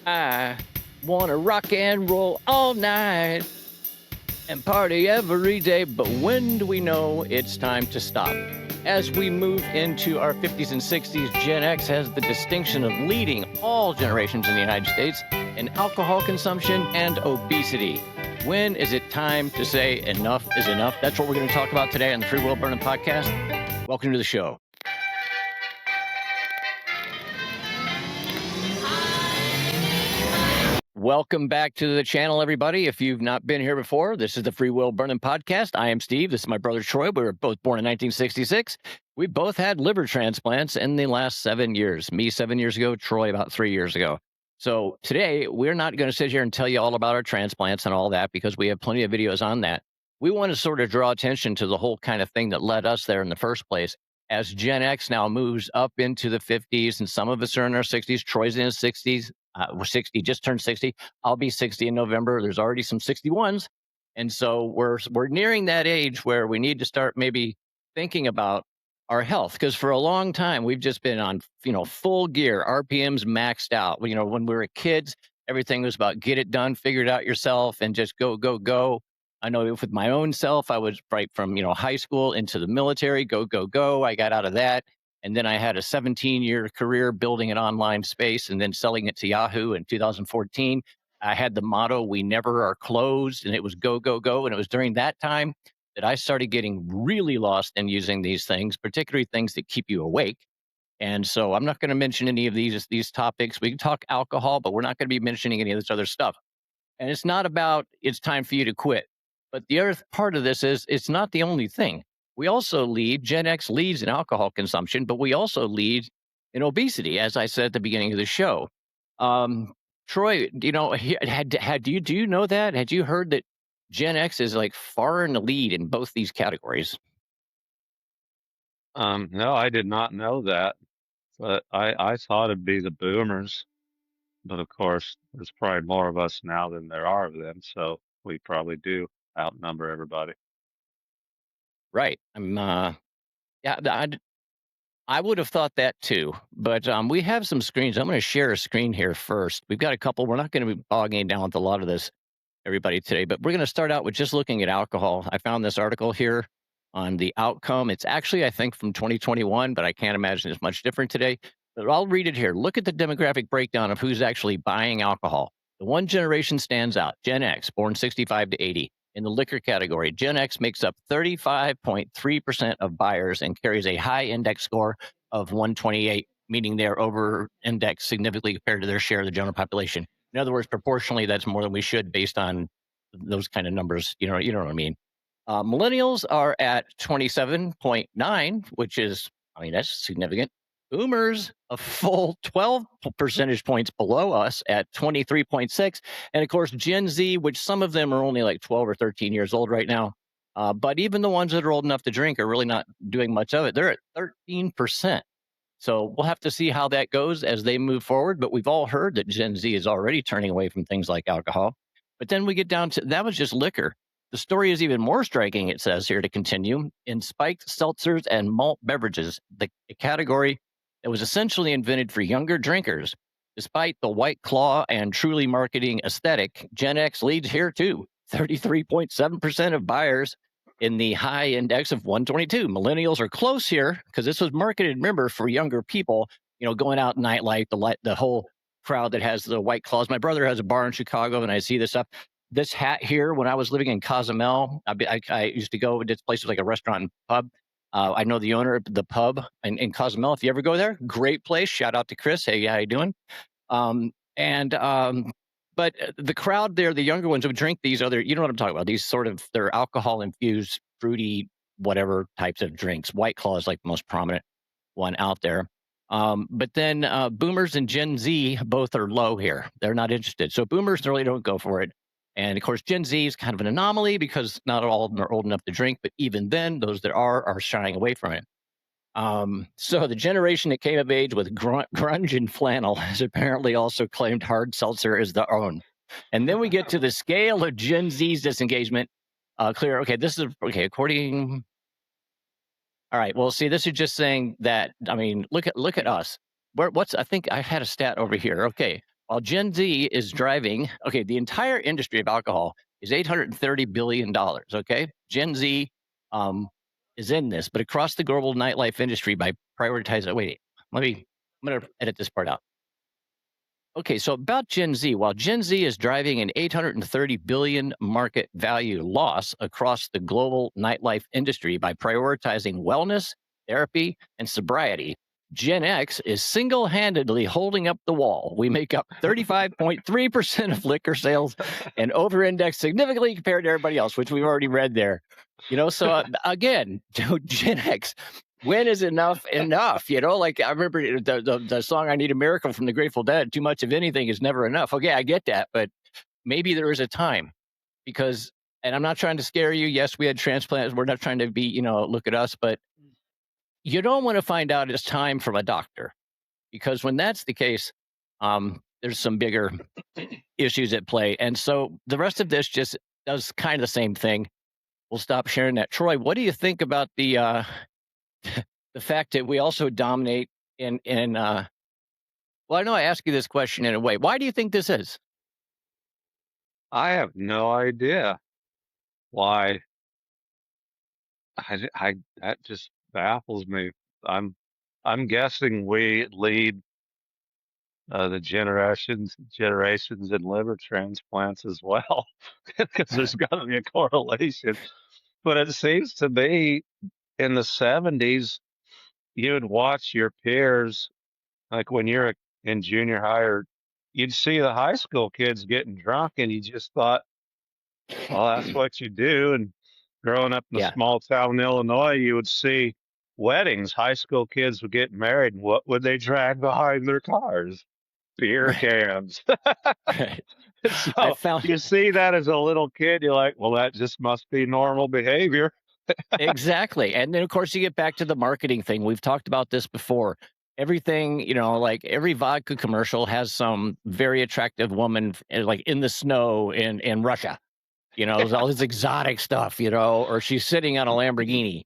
I wanna rock and roll all night and party every day, but when do we know it's time to stop? As we move into our 50s and 60s, Gen X has the distinction of leading all generations in the United States in alcohol consumption and obesity. When is it time to say enough is enough? That's what we're going to talk about today on the Free Will Burning podcast. Welcome to the show. Welcome back to the channel, everybody. If you've not been here before, this is the Free Will Burning podcast. I am Steve. This is my brother Troy. We were both born in 1966. We both had liver transplants in the last 7 years. Me 7 years ago, Troy about 3 years ago. So today, we're not going to sit here and tell you all about our transplants and all that because we have plenty of videos on that. We want to sort of draw attention to the whole kind of thing that led us there in the first place. As Gen X now moves up into the 50s, and some of us are in our 60s, Troy's in his 60s. We're 60, just turned 60. I'll be 60 in November. There's already some 61s. And so we're nearing that age where we need to start maybe thinking about our health, because for a long time we've just been on, full gear, RPMs maxed out. When we were kids, everything was about get it done, figure it out yourself, and just go, go, go. I know with my own self, I was right from, high school into the military, go, go, go. I got out of that. And then I had a 17-year career building an online space and then selling it to Yahoo in 2014. I had the motto, we never are closed, and it was go, go, go. And it was during that time that I started getting really lost in using these things, particularly things that keep you awake. And so I'm not going to mention any of these topics. We can talk alcohol, but we're not going to be mentioning any of this other stuff. And it's not about it's time for you to quit. But the other part of this is it's not the only thing. We also lead, Gen X leads in alcohol consumption, but we also lead in obesity, as I said at the beginning of the show. Troy, do you know that? Had you heard that Gen X is like far in the lead in both these categories? No, I did not know that, but I thought it'd be the boomers. But of course, there's probably more of us now than there are of them, so we probably do outnumber everybody. Right. Yeah, I would have thought that too, but we have some screens. I'm going to share a screen here first. We've got a couple. We're not going to be bogging down with a lot of this, everybody, today, but we're going to start out with just looking at alcohol. I found this article here on the outcome. It's actually, I think, from 2021, but I can't imagine it's much different today. But I'll read it here. Look at the demographic breakdown of who's actually buying alcohol. The one generation stands out, Gen X, born 65 to 80. In the liquor category, Gen X makes up 35.3% of buyers and carries a high index score of 128, meaning they're over indexed significantly compared to their share of the general population. In other words, proportionally, that's more than we should based on those kind of numbers. You know what I mean? Millennials are at 27.9, which is, that's significant. Boomers, a full 12 percentage points below us at 23.6. And of course, Gen Z, which some of them are only like 12 or 13 years old right now. But even the ones that are old enough to drink are really not doing much of it. They're at 13%. So we'll have to see how that goes as they move forward. But we've all heard that Gen Z is already turning away from things like alcohol. But then we get down to that was just liquor. The story is even more striking, it says here to continue. In spiked seltzers and malt beverages, the category that was essentially invented for younger drinkers. Despite the White Claw and Truly marketing aesthetic, Gen X leads here too. 33.7% of buyers in the high index of 122. Millennials are close here because this was marketed, remember, for younger people, going out nightlife, the whole crowd that has the White Claws. My brother has a bar in Chicago and I see this up. This hat here, when I was living in Cozumel, I used to go, this place was like a restaurant and pub. I know the owner of the pub in Cozumel. If you ever go there, great place. Shout out to Chris. Hey, how you doing? But the crowd there, the younger ones would drink these other, you know what I'm talking about, these sort of, they're alcohol-infused, fruity, whatever types of drinks. White Claw is like the most prominent one out there. But then boomers and Gen Z both are low here. They're not interested. So boomers really don't go for it. And of course, Gen Z is kind of an anomaly because not all of them are old enough to drink, but even then, those that are shying away from it. So the generation that came of age with grunge and flannel has apparently also claimed hard seltzer as their own. And then we get to the scale of Gen Z's disengagement. Clear. Okay, this is okay. According. All right. Well, see, this is just saying that. I mean, look at us. I think I had a stat over here. Okay, while Gen Z is driving, okay, the entire industry of alcohol is $830 billion. Okay. Gen Z um, is in this, but across the global nightlife industry by prioritizing, wait, I'm going to edit this part out. Okay, so about Gen Z, while Gen Z is driving an 830 billion market value loss across the global nightlife industry by prioritizing wellness, therapy, and sobriety, Gen X is single-handedly holding up the wall. We make up 35.3% of liquor sales and over-index significantly compared to everybody else, which we've already read there. So again, Gen X, when is enough enough? Like I remember the song "I Need a Miracle" from the Grateful Dead. Too much of anything is never enough. Okay, I get that, but maybe there is a time because, and I'm not trying to scare you. Yes, we had transplants. We're not trying to be, look at us, but you don't want to find out it's time from a doctor because when that's the case, there's some bigger issues at play. And so the rest of this just does kind of the same thing. We'll stop sharing that. Troy, what do you think about the fact that we also dominate in well, I know I ask you this question in a way. Why do you think this is? I have no idea why. That just baffles me. I'm I'm guessing we lead the generations in liver transplants as well, because there's got to be a correlation. But it seems to me in the 70s, you would watch your peers, like when you're in junior high, or you'd see the high school kids getting drunk, and you just thought, well, that's what you do. And growing up in a Yeah, small town in Illinois, you would see weddings. High school kids would get married, and what would they drag behind their cars? Beer right, cans. right. I So found you see that as a little kid, you're like, well, that just must be normal behavior. exactly, and then of course you get back to the marketing thing. We've talked about this before. Everything, like every vodka commercial has some very attractive woman, like in the snow in Russia. There's all this exotic stuff, or she's sitting on a Lamborghini.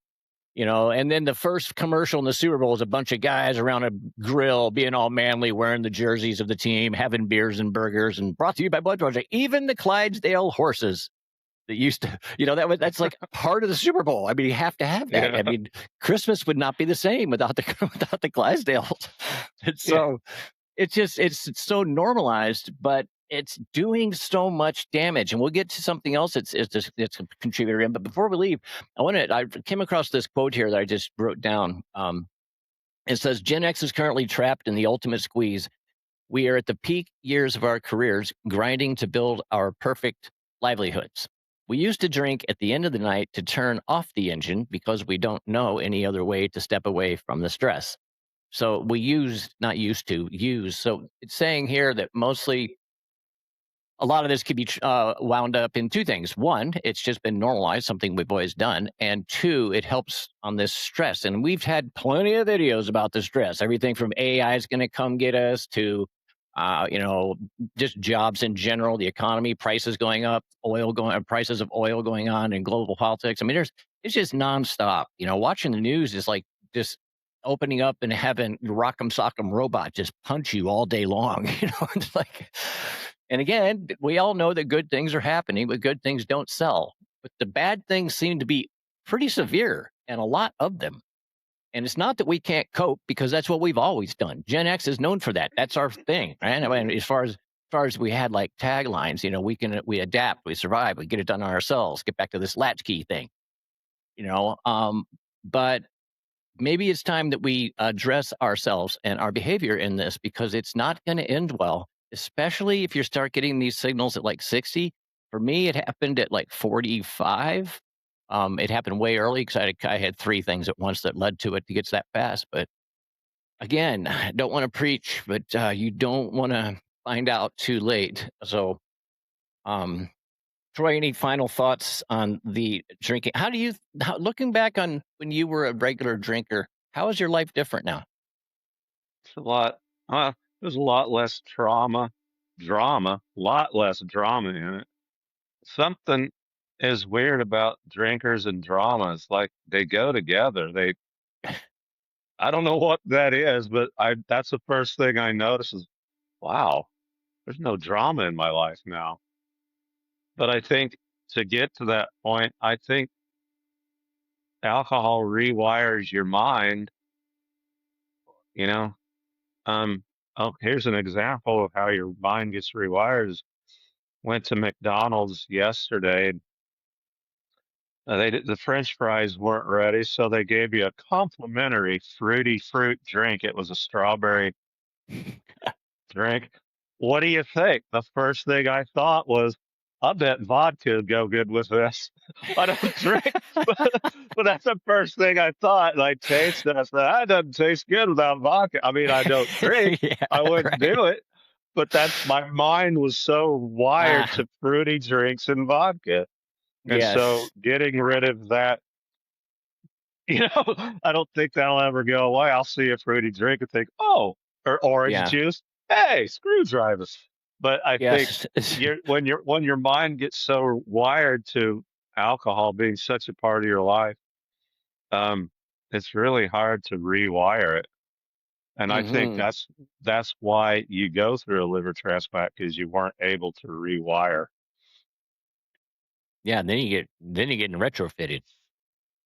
And then the first commercial in the Super Bowl is a bunch of guys around a grill being all manly, wearing the jerseys of the team, having beers and burgers, and brought to you by Blood Project. Even the Clydesdale horses that used to, that's like part of the Super Bowl. I mean, you have to have that. Yeah. I mean, Christmas would not be the same without the without the Clydesdales. And Yeah. so it's so normalized, but it's doing so much damage. And we'll get to something else. It's a contributor in. But before we leave, I came across this quote here that I just wrote down. It says Gen X is currently trapped in the ultimate squeeze. We are at the peak years of our careers, grinding to build our perfect livelihoods. We used to drink at the end of the night to turn off the engine because we don't know any other way to step away from the stress. So we use, not used to, use. So it's saying here that mostly a lot of this could be wound up in two things. One, it's just been normalized, something we've always done. And two, it helps on this stress. And we've had plenty of videos about the stress. Everything from AI is going to come get us to, uh, you know, just jobs in general, the economy, prices going up, prices of oil going on, and global politics. I mean, it's just nonstop. Watching the news is like just opening up and having Rock'em Sock'em Robot just punch you all day long. It's like, and again, we all know that good things are happening, but good things don't sell. But the bad things seem to be pretty severe and a lot of them. And it's not that we can't cope because that's what we've always done. Gen X is known for that. That's our thing, right? I mean, as far as we had like taglines, we adapt, we survive, we get it done on ourselves, get back to this latchkey thing, you know. But maybe it's time that we address ourselves and our behavior in this because it's not going to end well, especially if you start getting these signals at like 60. For me, it happened at like 45. It happened way early because I had three things at once that led to it to get that fast. But again, I don't want to preach, but you don't want to find out too late. So, um, Troy, any final thoughts on the drinking? Looking back on when you were a regular drinker, how is your life different now? It's a lot. There's a lot less drama, a lot less drama in it. Something is weird about drinkers and drama. It's like they go together. I don't know what that is, but that's the first thing I notice is, wow. there's no drama in my life now. But I think to get to that point, I think alcohol rewires your mind, you know. Um, oh, here's an example of how your mind gets rewired. Went to McDonald's yesterday. The French fries weren't ready, so they gave you a complimentary fruity fruit drink. It was a strawberry drink. What do you think? The first thing I thought was, I bet vodka would go good with this. I don't drink, but that's the first thing I thought. And I tasted it. I said, that doesn't taste good without vodka. I mean, I don't drink. Yeah, I wouldn't right. do it. But that's my mind was so wired Ah, to fruity drinks and vodka. And so yes. getting rid of that, I don't think that'll ever go away. I'll see a fruity drink and think, oh, or orange Yeah. juice. Hey, screwdriver. But I think Yes. when your mind gets so wired to alcohol being such a part of your life, um, it's really hard to rewire it. And I think Mhm. that's why you go through a liver transplant because you weren't able to rewire. Yeah, and then you get retrofitted.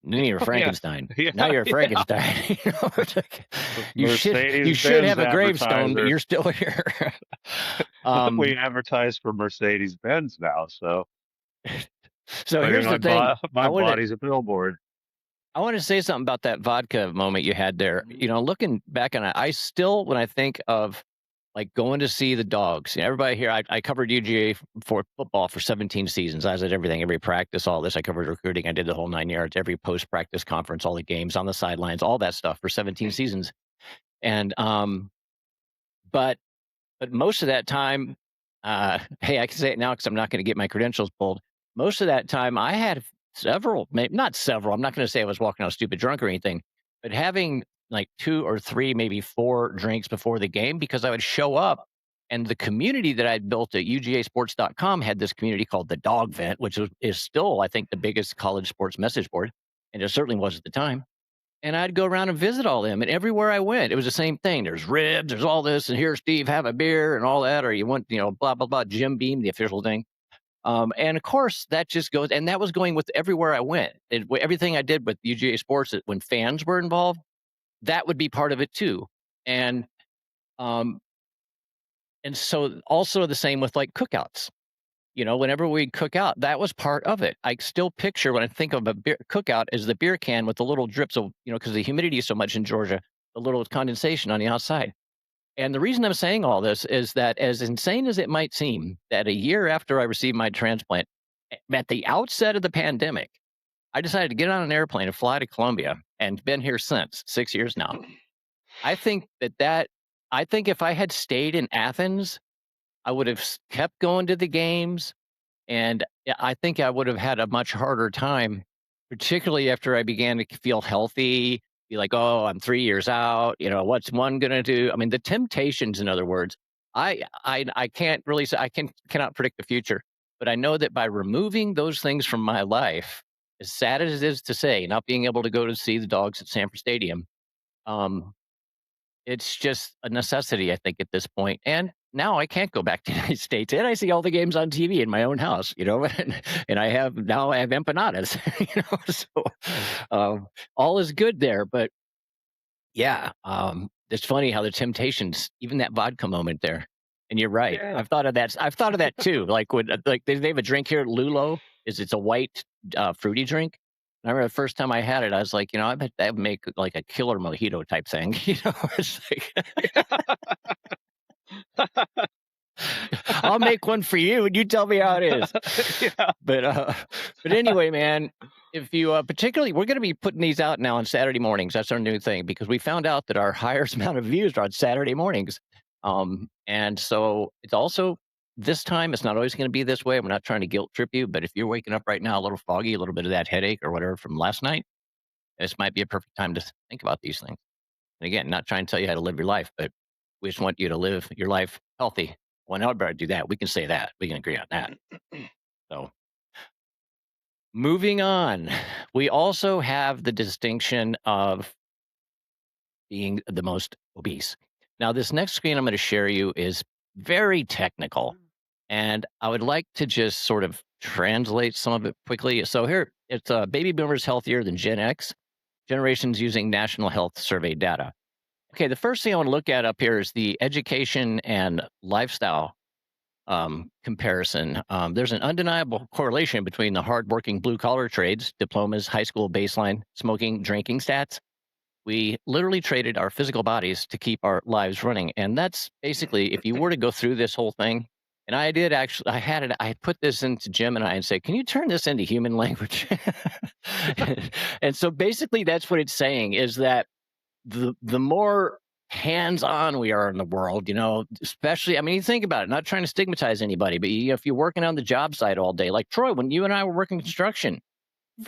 Then you're Oh yeah, Frankenstein. yeah, Now you're yeah. Frankenstein. It's like, you Mercedes should Benz have a gravestone, but advertiser. you're still here. We um, advertise for Mercedes Benz now, so so maybe here's the thing. my body's a billboard. I want to say something about that vodka moment you had there. Mhm. You know, looking back on it, I still, when I think of like going to see the dogs, you know, everybody here, I covered UGA for football for 17 seasons. I was at everything, every practice, all this. I covered recruiting. I did the whole 9 yards, every post practice conference, all the games on the sidelines, all that stuff for 17 seasons. And, but most of that time, hey, I can say it now because I'm not going to get my credentials pulled. Most of that time, I had several, maybe not several. I'm not going to say I was walking out stupid drunk or anything, but having like two or three, maybe four drinks before the game because I would show up. And the community that I'd built at UGAsports.com had this community called the Dog Vent, which is still, I think, the biggest college sports message board. And it certainly was at the time. And I'd go around and visit all them, and everywhere I went, it was the same thing. There's ribs, there's all this, and here, Steve, have a beer and all that, or you want, blah, blah, blah, Jim Beam, the official thing. And of course, that just goes, and that was going with everywhere I went. Everything I did with UGA Sports, when fans were involved, that would be part of it too. And um, and so also the same with like cookouts. Whenever we cook out, that was part of it. I still picture when I think of a beer cookout as the beer can with the little drips of, because the humidity is so much in Georgia, the little condensation on the outside. And the reason I'm saying all this is that, as insane as it might seem, that a year after I received my transplant, at the outset of the pandemic, I decided to get on an airplane and fly to Colombia and been here since 6 years now. I think I think if I had stayed in Athens, I would have kept going to the games. And yeah, I think I would have had a much harder time, particularly after I began to feel healthy, be like, "Oh, I'm 3 years out, what's one gonna do?" I mean, the temptations, in other words, I can't really say cannot predict the future, but I know that by removing those things from my life, as sad as it is to say, not being able to go to see the dogs at Sanford Stadium, um, it's just a necessity, I think, at this point, and now I can't go back to the United States, and I see all the games on TV in my own house, and I have empanadas, so, all is good there, but yeah, it's funny how the temptations, even that vodka moment there, and you're right, Yeah. I've thought of that too, like, when, like, they have a drink here, Lulo, it's a white, fruity drink. I remember the first time I had it, I was like, I bet that would make, like, a killer mojito type thing, it's like, "I'll make one for you, and you tell me how it is." Yeah. But, but anyway, man, if you, particularly we're gonna be putting these out now on Saturday mornings, that's our new thing, because we found out that our highest amount of views are on Saturday mornings, and so it's also this time, it's not always gonna be this way, I'm not trying to guilt trip you, but if you're waking up right now a little foggy, a little bit of that headache or whatever from last night, this might be a perfect time to think about these things. And again, not trying to tell you how to live your life, but we just want you to live your life healthy. Well, now better do that. We can say that. We can agree on that. So moving on, we also have the distinction of being the most obese. Now, this next screen I'm going to share you is very technical. And I would like to just sort of translate some of it quickly. So here, it's baby boomers healthier than Gen X, generations using National Health Survey data. Okay, the first thing I want to look at up here is the education and lifestyle comparison. There's an undeniable correlation between the hardworking blue collar trades, diplomas, high school baseline, smoking, drinking stats. We literally traded our physical bodies to keep our lives running. And that's basically, if you were to go through this whole thing, and I did actually, I had it, I had put this into Jim and I and say, can you turn this into human language? And so basically, that's what it's saying is that the more hands-on we are in the world, especially, I mean, you think about it, not trying to stigmatize anybody, but if you're working on the job site all day, like Troy, when you and I were working construction,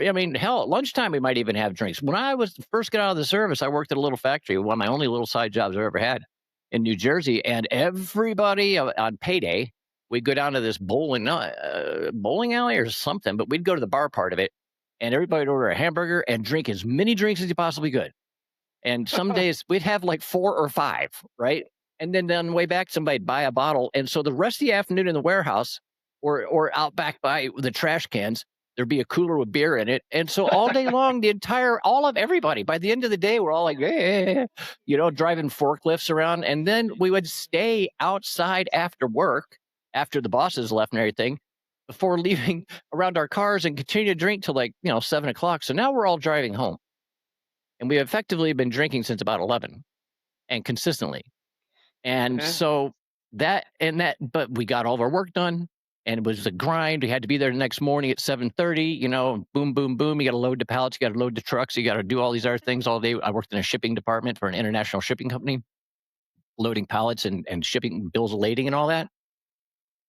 I mean, hell, at lunchtime we might even have drinks. When I was first got out of the service, I worked at a little factory, one of my only little side jobs I've ever had in New Jersey, and everybody on payday, we'd go down to this bowling alley or something, but we'd go to the bar part of it, and everybody would order a hamburger and drink as many drinks as you possibly could. And some days we'd have like 4 or 5, right? And then on the way back, somebody'd buy a bottle. And so the rest of the afternoon in the warehouse or out back by the trash cans, there'd be a cooler with beer in it. And so all day long, all of everybody, by the end of the day, we're all like, "Eh," driving forklifts around. And then we would stay outside after work, after the bosses left and everything, before leaving around our cars and continue to drink till like, 7 o'clock. So now we're all driving home. And we have effectively been drinking since about 11 and consistently. And Yeah. so but we got all of our work done and it was a grind. We had to be there the next morning at 7:30, boom, boom, boom. You got to load the pallets, you got to load the trucks, you got to do all these other things all day. I worked in a shipping department for an international shipping company, loading pallets and shipping bills of lading and all that.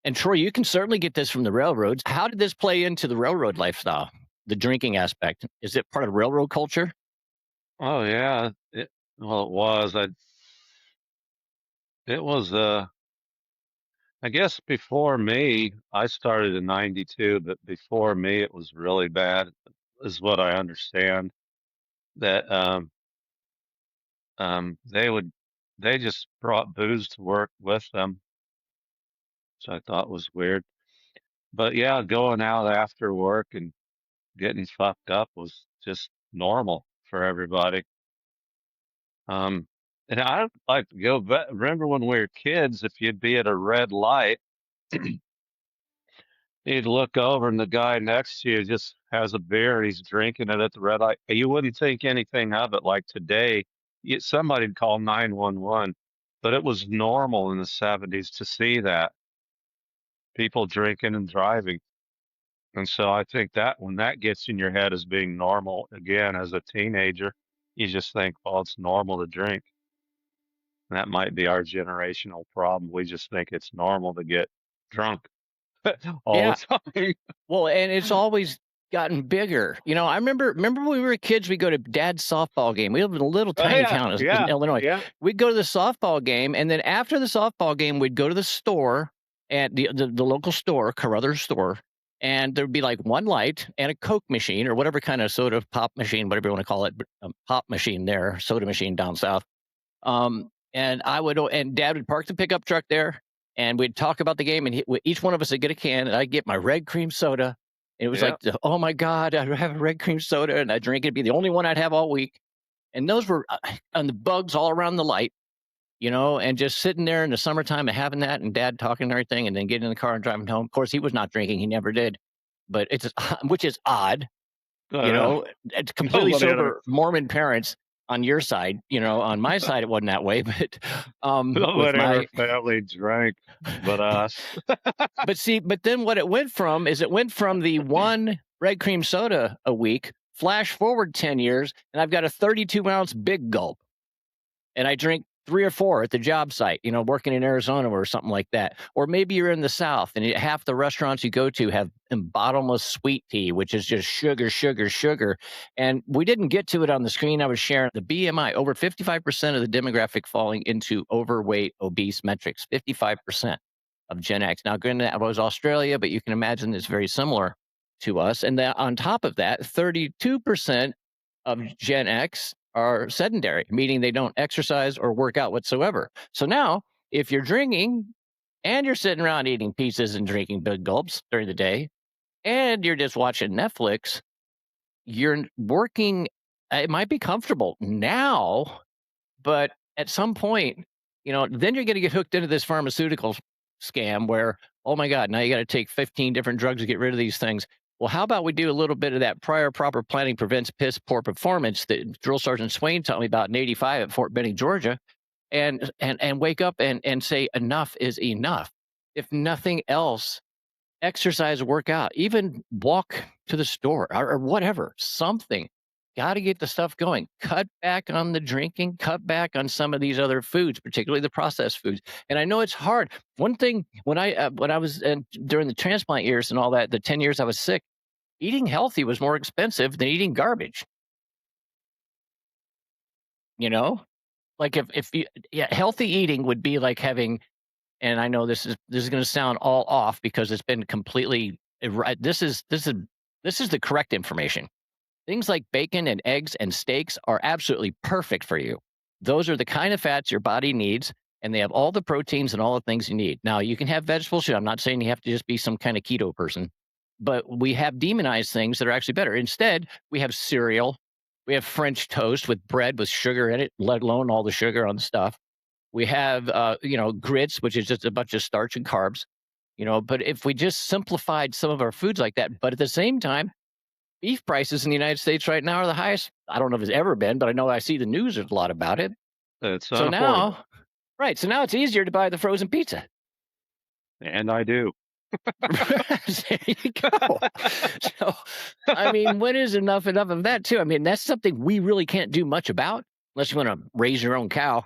And Troy, you can certainly get this from the railroads. How did this play into the railroad lifestyle? The drinking aspect. Is it part of railroad culture? Oh yeah. Well, it was. It was. I guess before me, I started in '92, but before me, it was really bad, is what I understand. That they just brought booze to work with them, which I thought was weird. But yeah, going out after work and getting fucked up was just normal for everybody. Um, and I like to go back. Remember when we were kids, if you'd be at a red light, you'd look over and the guy next to you just has a beer. He's drinking it at the red light. You wouldn't think anything of it. Like today, somebody'd call 911, but it was normal in the '70s to see that people drinking and driving. And so I think that when that gets in your head as being normal again as a teenager, you just think, well, it's normal to drink. And that might be our generational problem. We just think it's normal to get drunk all Yeah. the time. Well, and it's always gotten bigger. I remember when we were kids, we go to dad's softball game. We live in a little Oh tiny yeah, town in yeah, Illinois. yeah, We'd go to the softball game, and then after the softball game, we'd go to the store at the local store, Carruthers store, and there'd be like one light and a Coke machine or whatever kind of soda pop machine, whatever you want to call it, but, pop machine there, soda machine down south. And dad would park the pickup truck there and we'd talk about the game and each one of us would get a can and I'd get my red cream soda. It was yeah. like, oh my God, I'd have a red cream soda and I'd drink it. It'd be the only one I'd have all week. And those were on the bugs all around the light, and just sitting there in the summertime and having that and dad talking and everything and then getting in the car and driving home. Of course, he was not drinking. He never did, but which is odd. Uh, It's completely Nobody ever, sober Mormon parents on your side. On my side, it wasn't that way, but with nobody in our my, family drank but us. but then what it went from is it went from the one red cream soda a week, flash forward 10 years, and I've got a 32-ounce big gulp and I drink 3 or 4 at the job site, working in Arizona or something like that. Or maybe you're in the South and half the restaurants you go to have bottomless sweet tea, which is just sugar, sugar, sugar. And we didn't get to it on the screen. I was sharing the BMI, over 55% of the demographic falling into overweight, obese metrics, 55% of Gen X. Now, granted, that was Australia, but you can imagine it's very similar to us. And that on top of that, 32% of Gen X are sedentary, meaning they don't exercise or work out whatsoever. So now, if you're drinking, and you're sitting around eating pizzas and drinking big gulps during the day, and you're just watching Netflix, you're working. It might be comfortable now, but at some point, then you're going to get hooked into this pharmaceutical scam where, oh my God, now you got to take 15 different drugs to get rid of these things. Well, how about we do a little bit of that prior proper planning prevents piss poor performance that Drill Sergeant Swain taught me about in '85 at Fort Benning, Georgia, and wake up and say enough is enough. If nothing else, exercise, work out, even walk to the store or whatever, something. Got to get the stuff going. Cut back on the drinking, cut back on some of these other foods, particularly the processed foods. And I know it's hard. One thing when I was during the transplant years and all that, the 10 years I was sick, eating healthy was more expensive than eating garbage. You know, like if you, yeah, healthy eating would be like having, and I know this is going to sound all off because it's been completely this is the correct information. Things like bacon and eggs and steaks are absolutely perfect for you. Those are the kind of fats your body needs, and they have all the proteins and all the things you need. Now, you can have vegetables. I'm not saying you have to just be some kind of keto person, but we have demonized things that are actually better. Instead, we have cereal, we have French toast with bread with sugar in it, let alone all the sugar on the stuff. We have, grits, which is just a bunch of starch and carbs. But if we just simplified some of our foods like that, but at the same time, beef prices in the United States right now are the highest. I don't know if it's ever been, but I know I see the news. There's a lot about it. It's So unaffordable, now, right. So now it's easier to buy the frozen pizza. and I do. There you go. So, I mean, when is enough of that too? I mean, that's something we really can't do much about unless you want to raise your own cow.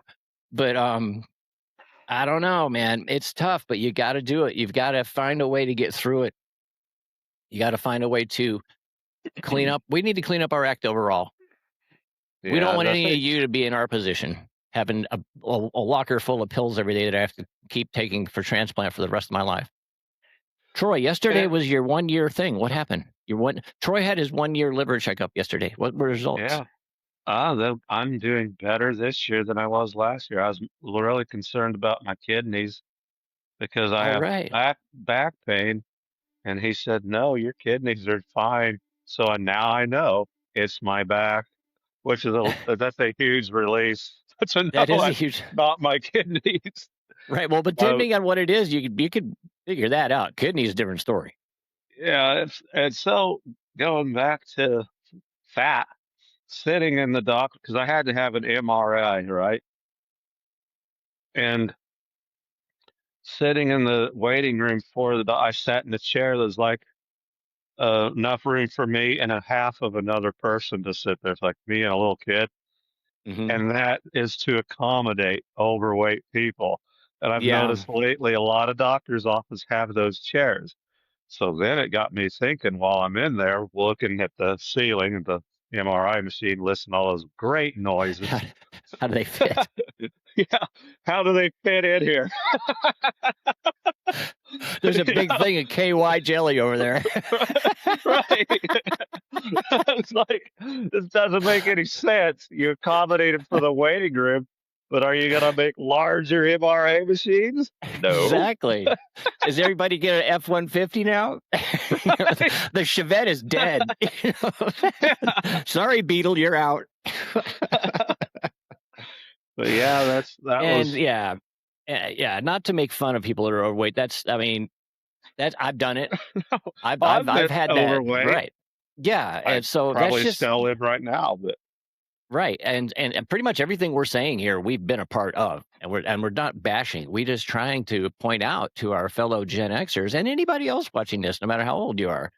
But I don't know, man. It's tough, but you got to do it. You've got to find a way to get through it. You got to find a way to clean up. We need to clean up our act overall. We don't Yeah, want the any of thing. you to be in our position, having a locker full of pills every day that I have to keep taking for transplant for the rest of my life. Troy, yesterday Yeah, was your 1 year thing. What happened? Troy had his 1 year liver checkup yesterday. What were the results? yeah. I'm doing better this year than I was last year. I was really concerned about my kidneys because I All have right. back pain, and he said, "No, your kidneys are fine." So now I know it's my back, which is that's a huge release to That know is a it's huge not my kidneys. right. Well, but Uh, depending on what it is, you could figure that out. Kidney is a different story. yeah, and so going back to fat, sitting in the doc because I had to have an MRI, right? And sitting in the waiting room for I sat in a chair that was like enough room for me and a half of another person to sit there. It's like me and a little kid. Hmm. And that is to accommodate overweight people. And I've Yeah. noticed lately a lot of doctors' offices have those chairs. So then it got me thinking while I'm in there, looking at the ceiling of the MRI machine, listening to all those great How, noises. how do they fit? Yeah, how do they fit in here? There's a big Yeah, thing of KY jelly over there. right. It's like this doesn't make any sense. You accommodated for the waiting room, but are you gonna make larger MRA machines? No. Exactly. Does everybody get an F-150 now? Right. The Chevette is dead. Yeah. Sorry, Beetle, you're out. But yeah, that And was yeah, yeah, not to make fun of people that are overweight. I mean, I've done it. I've I've been had that. overweight. Right. Yeah, I and so that's probably just still am right now, but right. And pretty much everything we're saying here, we've been a part of, and we're not bashing. We're just trying to point out to our fellow Gen Xers and anybody else watching this, no matter how old you are,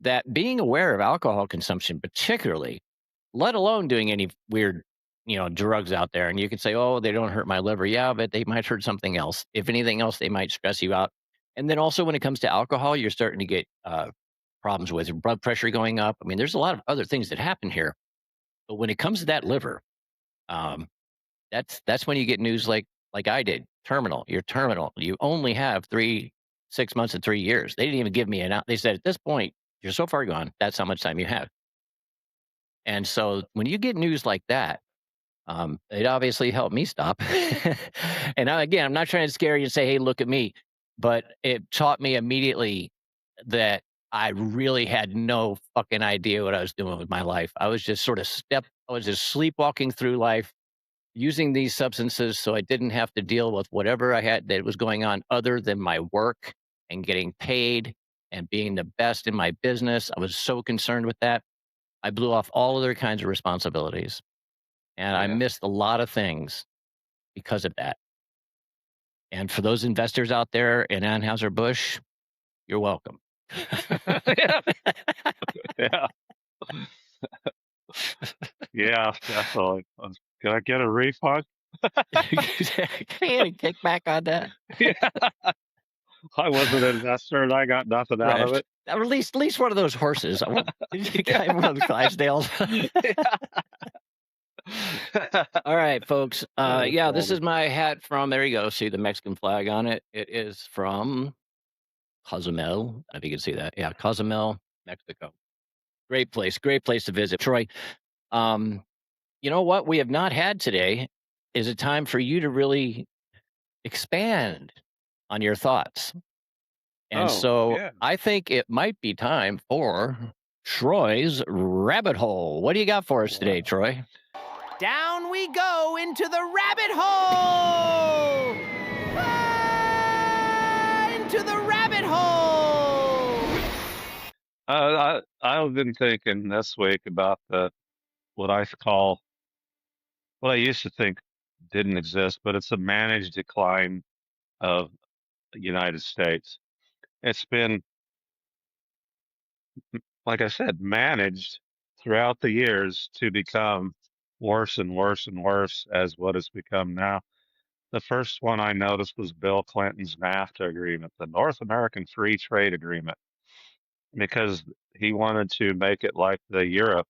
that being aware of alcohol consumption, particularly, let alone doing any weird, drugs out there. And you can say, oh, they don't hurt my liver. Yeah, but they might hurt something else. If anything else, they might stress you out. And then also when it comes to alcohol, you're starting to get problems with your blood pressure going up. I mean, there's a lot of other things that happen here. But when it comes to that liver, um, that's when you get news like I did. Terminal. You're terminal. You only have 6 months and 3 years. They didn't even give me an out. They said at this point, you're so far gone. That's how much time you have. And so when you get news like that, It obviously helped me stop. And again, I'm not trying to scare you and say, "Hey, look at me," but it taught me immediately that I really had no fucking idea what I was doing with my life. I was just I was just sleepwalking through life using these substances so I didn't have to deal with whatever I had that was going on other than my work and getting paid and being the best in my business. I was so concerned with that. I blew off all other kinds of responsibilities, and I Yeah. missed a lot of things because of that. And for those investors out there in Anheuser-Busch, you're welcome. Yeah. Yeah. Yeah, definitely. Can I get a refund? Can you kick back on that? Yeah. I was an investor and I got nothing out of Right. it. Or at least one of those horses. I want Yeah. one of the Clydesdales. Yeah. All right, folks. That's Yeah, this funny. is my hat from there you go. See the Mexican flag on it. It is from Cozumel. If you can see that. Yeah, Cozumel, Mexico. Great place to visit. Troy, um, you know what we have not had today is a time for you to really expand on your thoughts. And Oh, so yeah. I think it might be time for Troy's rabbit hole. What do you got for us today, Wow. Troy? Down we go into the rabbit hole! Ah, into the rabbit hole! I've been thinking this week about what I call what I used to think didn't exist, but it's a managed decline of the United States. It's been, like I said, managed throughout the years to become worse and worse and worse as what it's become now. The first one I noticed was Bill Clinton's NAFTA agreement, the North American Free Trade Agreement, because he wanted to make it like the euro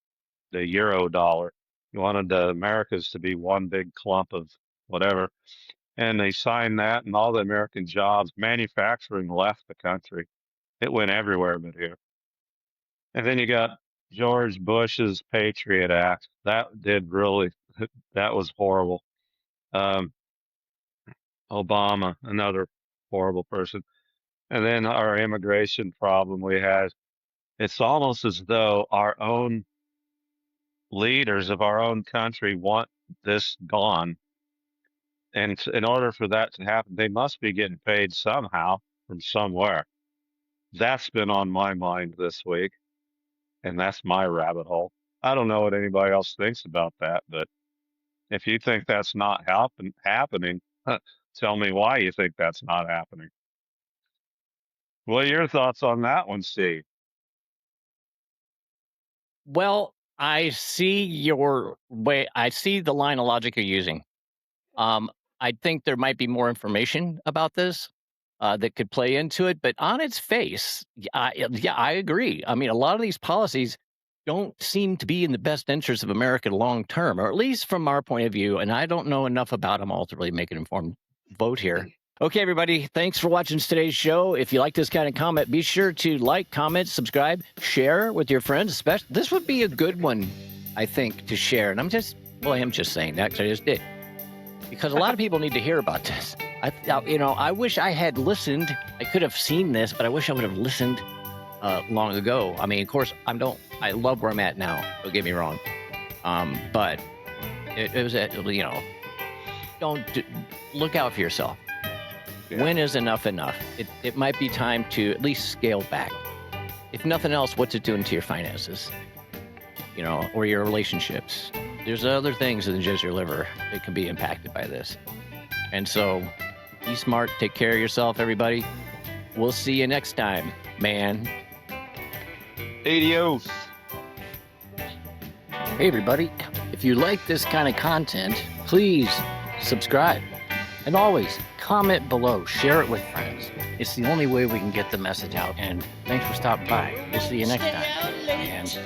dollar. He wanted the Americas to be one big clump of whatever. And they signed that, and all the American jobs, manufacturing left the country. It went everywhere but here. And then you got George Bush's Patriot Act. That did really, that was horrible. Um, Obama, another horrible person. And then our immigration problem we had. It's almost as though our own leaders of our own country want this gone. And in order for that to happen, they must be getting paid somehow from somewhere. That's been on my mind this week, and that's my rabbit hole. I don't know what anybody else thinks about that, but if you think that's not happening, tell me why you think that's not happening. What are your thoughts on that one, Steve? Well, I see your way. I see the line of logic you're using. Um, I think there might be more information about this that could play into it, but on its face, yeah, I agree. I mean, a lot of these policies don't seem to be in the best interest of America long term, or at least from our point of view. And I don't know enough about them all to really make an informed vote here. Okay, everybody, thanks for watching today's show. If you like this kind of comment, be sure to like, comment, subscribe, share with your friends. Especially, this would be a good one, I think, to share. And I am just saying that because I just did. Because a lot of people need to hear about this. I wish I had listened. I could have seen this, but I wish I would have listened long ago. I mean, of course, I love where I'm at now. Don't get me wrong. But it was, look out for yourself. Yeah. When is enough enough? It might be time to at least scale back. If nothing else, what's it doing to your finances? Or your relationships? There's other things than just your liver that can be impacted by this. And so be smart, take care of yourself, everybody. We'll see you next time, man. Adios. Hey, everybody. If you like this kind of content, please subscribe. And always comment below, share it with friends. It's the only way we can get the message out. And thanks for stopping by. We'll see you next time. And